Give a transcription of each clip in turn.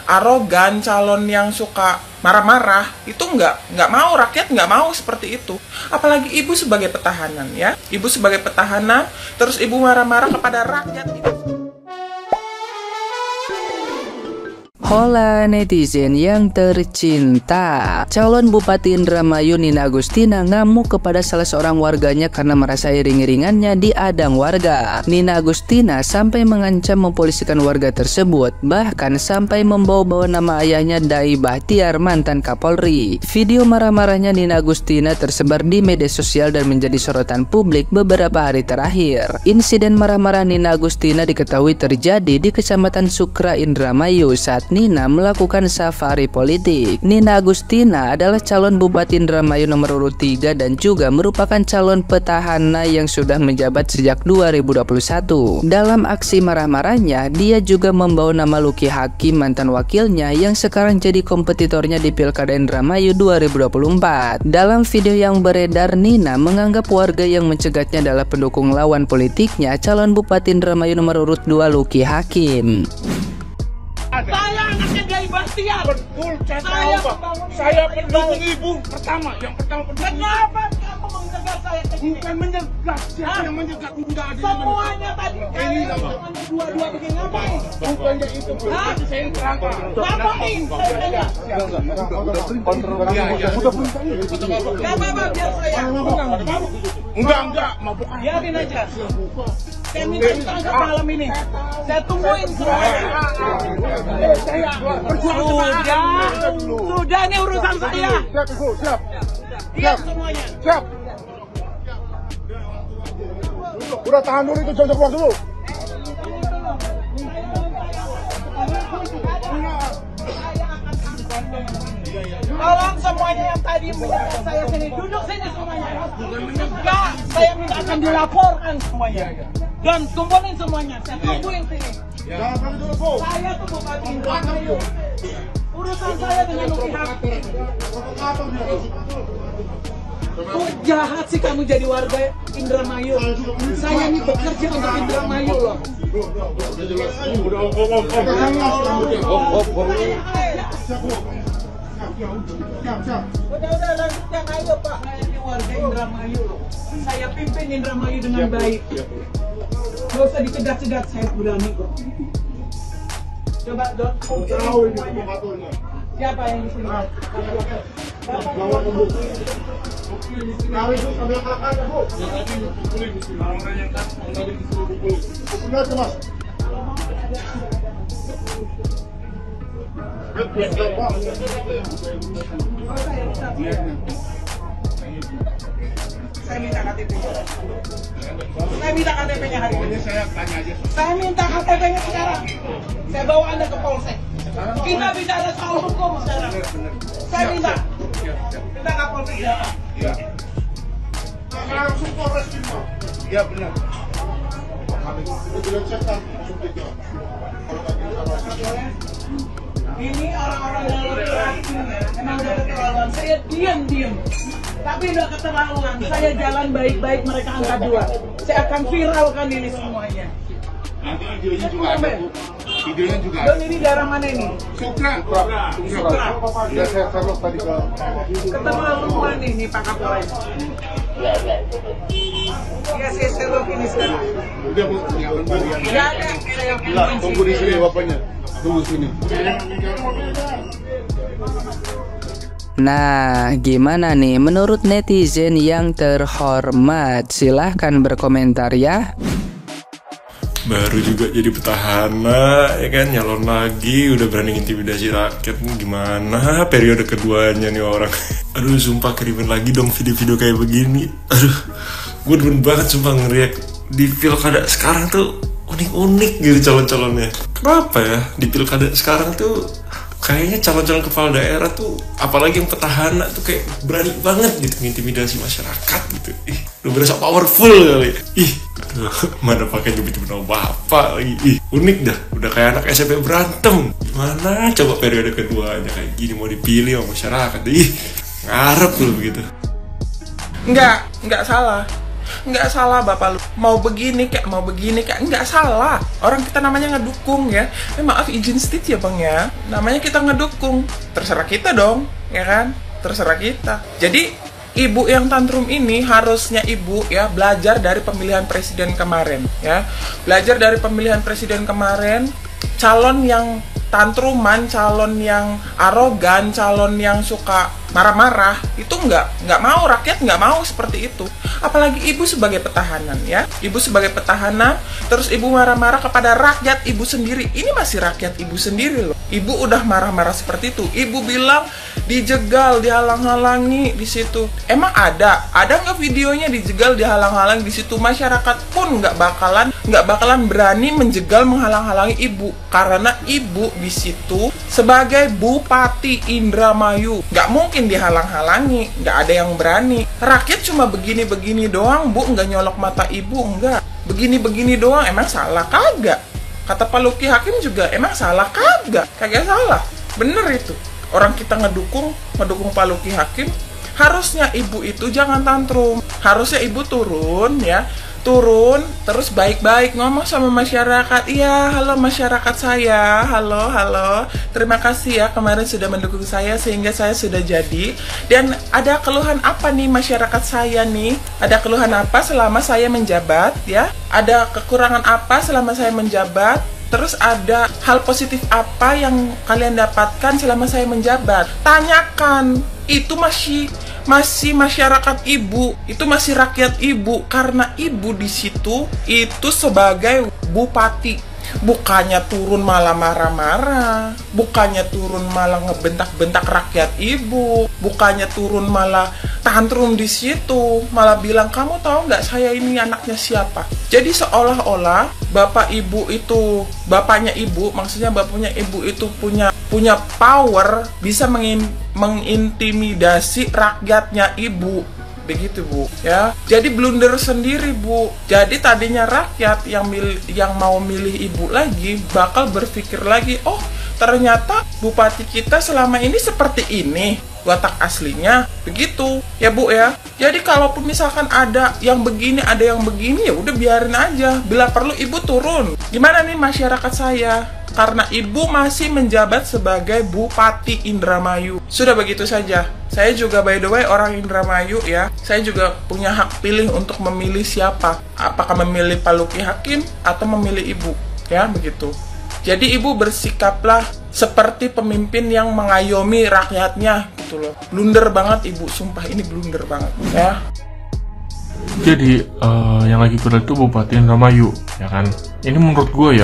arogan, calon yang suka marah-marah, itu nggak mau, rakyat nggak mau seperti itu. Apalagi ibu sebagai petahana, ya, ibu sebagai petahana, terus ibu marah-marah kepada rakyat. Hola netizen yang tercinta, calon Bupati Indramayu Nina Agustina ngamuk kepada salah seorang warganya karena merasa iring-iringannya diadang warga. Nina Agustina sampai mengancam mempolisikan warga tersebut, bahkan sampai membawa-bawa nama ayahnya Dai Bahtiar, mantan Kapolri. Video marah-marahnya Nina Agustina tersebar di media sosial dan menjadi sorotan publik beberapa hari terakhir. Insiden marah-marah Nina Agustina diketahui terjadi di Kecamatan Sukra, Indramayu saat Nina melakukan safari politik. Nina Agustina adalah calon Bupati Indramayu nomor urut 3 dan juga merupakan calon petahana yang sudah menjabat sejak 2021. Dalam aksi marah-marahnya, dia juga membawa nama Luki Hakim, mantan wakilnya yang sekarang jadi kompetitornya di Pilkada Indramayu 2024. Dalam video yang beredar, Nina menganggap warga yang mencegatnya adalah pendukung lawan politiknya, calon Bupati Indramayu nomor urut 2 Luki Hakim. Saya anaknya Dai Bahtiar. Betul, saya tahu, Pak. Saya pendukung ibu pertama, yang pertama pendukung. Kenapa kamu mencegat saya ke sini? Bukan menjegat, siapa yang menjegat? Enggak ada. Semuanya tadi Ini apa? dua-dua begini ngapain? Bukannya itu, Bu. Hah? Saya yang terangkan. Ngapain? Saya tanya. Gak apa-apa, biar saya. Enggak, mabuk. Biarin aja. Saya minta ditangkap malam ini. Saya tungguin semuanya. Sudah ini urusan saya. Siap. Siap semuanya. Siap. Udah tahan dulu itu, jauh keluar dulu. Tolong semuanya yang tadi mendekat saya sini, duduk sini semuanya. Enggak, saya minta akan dilaporkan semuanya. Dan kumpulin semuanya, saya tungguin sini. Jangan pergi dulu, Bu. Saya tuh Bupati Indramayu. Urusan saya dengan Luki Hakim. Kok jahat sih kamu jadi warga Indramayu? Saya ini bekerja untuk Indramayu loh. Udah lanjutkan ayo Pak. Saya ini warga Indramayu loh. Saya pimpin Indramayu dengan baik. Gak usah dicegat-cegat, saya berani kok. Coba Dot, siapa yang di sini? Saya minta KTP-nya. Saya minta KTP-nya hari ini. Saya minta KTP-nya sekarang. Saya bawa Anda ke Polsek. Kita bicara soal hukum sekarang. Saya minta. Minta ke Polsek ya. Iya. Langsung Polres Bima. Iya benar. Ini orang-orang dalam kelasnya emang udah keterlaluan. Saya diam. Tapi udah keterlaluan. Saya jalan baik-baik, mereka angkat 2. Saya akan viralkan ini semuanya. Nanti videonya juga ada, Bu. Videonya juga Don, ini daerah mana ini? Sukra. Ya, saya serok tadi ke. Keterlaluan ini Pak Kapolres. Ya, saya serok ini sekarang. Udah, Bu. Ya, bentar ya. Ya ada. Saya Bilang, tunggu di sini bapaknya. Tunggu sini. Nah, gimana nih menurut netizen yang terhormat? Silahkan berkomentar ya. Baru juga jadi petahana, ya kan, nyalon lagi, udah berani intimidasi rakyat. Gimana periode keduanya nih orang? Aduh, sumpah kirimin lagi dong video-video kayak begini. Aduh, gue demen banget sumpah ngeriak. Di pilkada sekarang tuh unik-unik gitu calon-calonnya. Kenapa ya di pilkada sekarang tuh kayaknya calon-calon kepala daerah tuh, apalagi yang petahana tuh kayak berani banget gitu intimidasi masyarakat gitu. Ih, udah berasa powerful kali. Ih, aduh, mana pakai nyebut-nyebut nama bapak lagi. Ih, unik dah. Udah kayak anak SMP berantem. Gimana coba periode keduanya kayak gini mau dipilih sama masyarakat. Ih, ngarep tuh begitu. Nggak salah. nggak salah bapak lu mau begini kayak nggak salah, orang kita namanya ngedukung ya. Maaf izin state ya bang ya, namanya kita ngedukung, terserah kita dong ya kan, terserah kita. Jadi ibu yang tantrum ini harusnya ibu ya belajar dari pemilihan presiden kemarin ya, belajar dari pemilihan presiden kemarin. Calon yang tantruman, calon yang arogan, calon yang suka marah-marah itu nggak mau, rakyat nggak mau seperti itu. Apalagi ibu sebagai petahana ya, ibu sebagai petahana terus ibu marah-marah kepada rakyat ibu sendiri. Ini masih rakyat ibu sendiri loh, ibu udah marah-marah seperti itu. Ibu bilang dijegal, dihalang-halangi di situ. Emang ada nggak videonya dijegal, dihalang-halangi di situ? Masyarakat pun nggak bakalan berani menjegal, menghalang-halangi ibu karena ibu di situ sebagai Bupati Indramayu. Nggak mungkin dihalang-halangi, nggak ada yang berani. Rakyat cuma begini-begini doang, bu, nggak nyolok mata ibu, enggak. Begini-begini doang, emang salah kagak? Kata Pak Luki Hakim juga, emang salah kagak? Kagak salah, bener itu. Orang kita ngedukung Pak Luki Hakim, harusnya ibu itu jangan tantrum. Harusnya ibu turun ya, turun terus baik-baik ngomong sama masyarakat. Iya, halo masyarakat saya, halo, terima kasih ya kemarin sudah mendukung saya sehingga saya sudah jadi. Dan ada keluhan apa nih masyarakat saya nih? Ada keluhan apa selama saya menjabat ya? Ada kekurangan apa selama saya menjabat? Terus ada hal positif apa yang kalian dapatkan selama saya menjabat? Tanyakan. Itu masih masyarakat ibu, itu masih rakyat ibu, karena ibu di situ itu sebagai bupati, bukannya turun malah marah-marah, bukannya turun malah ngebentak-bentak rakyat ibu, bukannya turun malah tantrum di situ, malah bilang kamu tahu nggak saya ini anaknya siapa. Jadi seolah-olah bapak ibu itu, bapaknya ibu, maksudnya bapaknya ibu itu punya power, bisa mengintimidasi rakyatnya ibu, begitu bu ya. Jadi blunder sendiri bu. Jadi tadinya rakyat yang mau milih ibu lagi bakal berpikir lagi, oh ternyata bupati kita selama ini seperti ini watak aslinya, begitu ya bu ya. Jadi kalaupun misalkan ada yang begini, ada yang begini, ya udah biarin aja. Bila perlu ibu turun. Gimana nih masyarakat saya? Karena ibu masih menjabat sebagai Bupati Indramayu. Sudah begitu saja. Saya juga by the way orang Indramayu ya. Saya juga punya hak pilih untuk memilih siapa. Apakah memilih Pak Luki Hakim atau memilih ibu, ya begitu. Jadi ibu bersikaplah seperti pemimpin yang mengayomi rakyatnya gitu loh. Blunder banget ibu, sumpah ini blunder banget ya. Jadi yang lagi viral itu Bupati Indramayu, ya kan? Ini menurut gue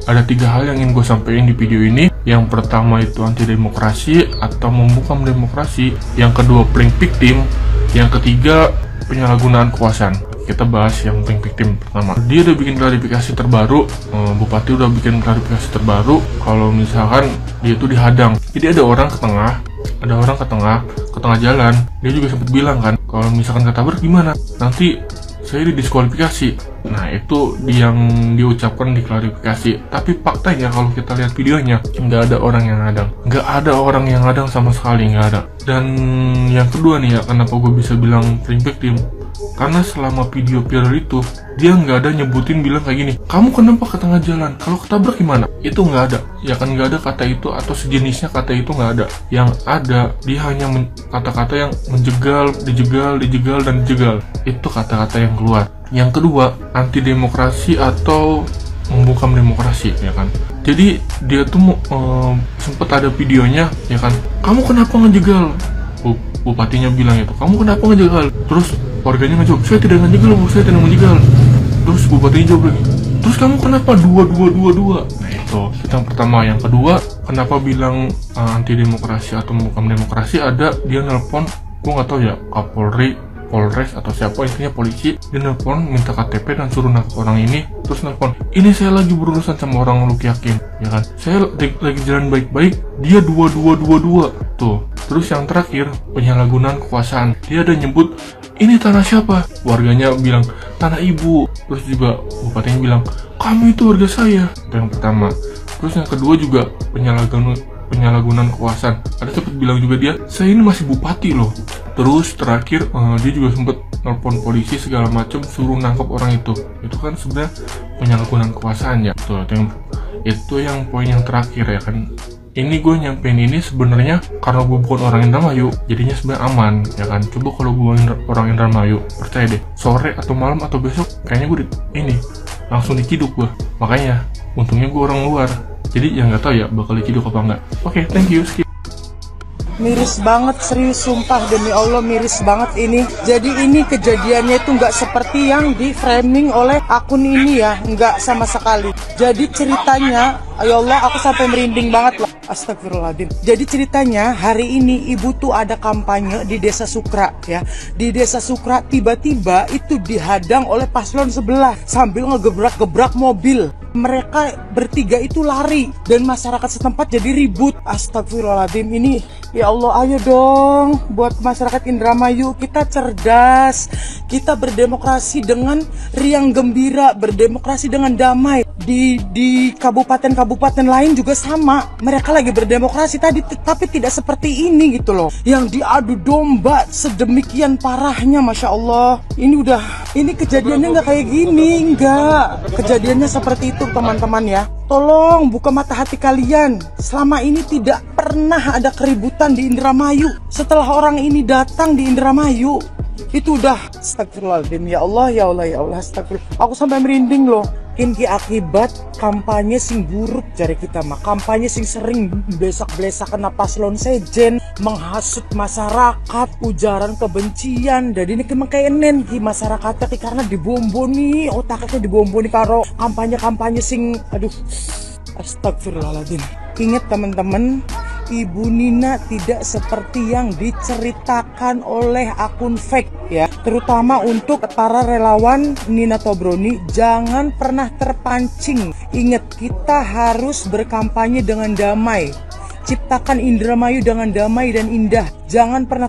ada 3 hal yang ingin gue sampaikan di video ini. Yang pertama itu anti demokrasi atau membungkam demokrasi. Yang kedua playing victim. Yang ketiga penyalahgunaan kekuasaan. Kita bahas yang playing victim pertama. Dia udah bikin klarifikasi terbaru, Bupati udah bikin klarifikasi terbaru kalau misalkan dia itu dihadang. Jadi ada orang ke tengah jalan. Dia juga sempat bilang kan, kalau misalkan ketabrak gimana? Nanti saya didiskualifikasi. Nah itu yang diucapkan di klarifikasi. Tapi faktanya kalau kita lihat videonya, nggak ada orang yang hadang. Nggak ada orang yang hadang sama sekali, nggak ada. Dan yang kedua nih ya, kenapa gue bisa bilang playing victim? Karena selama video viral itu, dia nggak ada nyebutin bilang kayak gini, kamu kenapa ke tengah jalan? Kalau ketabrak gimana? Itu nggak ada. Ya kan nggak ada kata itu atau sejenisnya kata itu nggak ada. Yang ada, dia hanya kata-kata yang menjegal, dijegal, dan dijegal. Itu kata-kata yang keluar. Yang kedua, anti demokrasi atau membungkam demokrasi, ya kan. Jadi dia tuh sempet ada videonya, ya kan. Kamu kenapa ngejegal? Bupatinya bilang itu, kamu kenapa ngejegal? Terus warganya ngejawab, saya tidak ngejegal bu, saya tidak ngejegal. Terus bupatinya jawab lagi, terus kamu kenapa dua? Nah itu yang pertama. Yang kedua, kenapa bilang anti demokrasi atau membungkam demokrasi? Ada dia nelpon, gue nggak tahu ya, Kapolri, Polres atau siapa, intinya polisi. Dia nelpon minta KTP dan suruh nangkep orang ini. Terus nelpon, ini saya lagi berurusan sama orang Luki Hakim, ya kan, saya lagi jalan baik-baik, dia dua tuh. Terus yang terakhir, penyalahgunaan kekuasaan. Dia ada nyebut, ini tanah siapa? Warganya bilang, tanah ibu. Terus juga bupatinya bilang, kamu itu warga saya. Itu yang pertama. Terus yang kedua juga penyalahgunaan kekuasaan. Ada sempat bilang juga dia, saya ini masih bupati loh. Terus terakhir dia juga sempat nelpon polisi segala macam suruh nangkap orang itu. Itu kan sebenarnya penyalahgunaan kekuasaan ya. Itu yang poin yang terakhir ya kan. Ini gue nyampein ini sebenarnya karena gue bukan orang Indramayu, jadinya sebenarnya aman ya kan. Coba kalau gue orang Indramayu, percaya deh, sore atau malam atau besok kayaknya gue ini langsung diciduk gue. Makanya untungnya gue orang luar, jadi ya nggak tahu ya bakal diciduk apa enggak. Oke, thank you, skip. Miris banget, serius, sumpah demi Allah miris banget ini. Jadi ini kejadiannya itu nggak seperti yang di framing oleh akun ini ya, nggak sama sekali. Jadi ceritanya, ya Allah aku sampai merinding banget loh. Astagfirullahaladzim. Jadi ceritanya hari ini ibu tuh ada kampanye di Desa Sukra ya. Di Desa Sukra tiba-tiba itu dihadang oleh paslon sebelah sambil ngegebrak-gebrak mobil. Mereka bertiga itu lari dan masyarakat setempat jadi ribut. Astagfirullahaladzim, ini ya Allah, ayo dong buat masyarakat Indramayu, kita cerdas, kita berdemokrasi dengan riang gembira, berdemokrasi dengan damai. Di kabupaten-kabupaten lain juga sama, mereka lagi berdemokrasi tadi, tapi tidak seperti ini gitu loh, yang diadu domba sedemikian parahnya. Masya Allah, ini kejadiannya nggak kayak gini, nggak, kejadiannya seperti itu teman-teman ya. Tolong buka mata hati kalian. Selama ini tidak pernah ada keributan di Indramayu. Setelah orang ini datang di Indramayu, itu udah astagfirullahaladzim. Ya Allah, ya Allah, ya Allah, astagfirullah. Aku sampai merinding loh. Ini akibat kampanye sing buruk jari kita mah. Kampanye sing sering blesak-blesak kena paslon sejen, menghasut masyarakat, ujaran kebencian. Dan ini emang kayak nen ki masyarakatnya karena dibomboni, otaknya dibomboni karo kampanye-kampanye sing aduh. Astagfirullahaladzim. Ingat teman-teman, Ibu Nina tidak seperti yang diceritakan oleh akun fake ya. Terutama untuk para relawan Nina Tobroni, jangan pernah terpancing. Ingat, kita harus berkampanye dengan damai. Ciptakan Indramayu dengan damai dan indah. Jangan pernah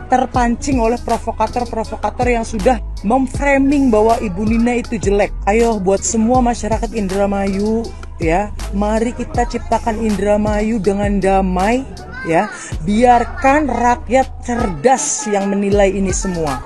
terpancing oleh provokator-provokator yang sudah memframing bahwa Ibu Nina itu jelek. Ayo buat semua masyarakat Indramayu ya, mari kita ciptakan Indramayu dengan damai ya. Biarkan rakyat cerdas yang menilai ini semua.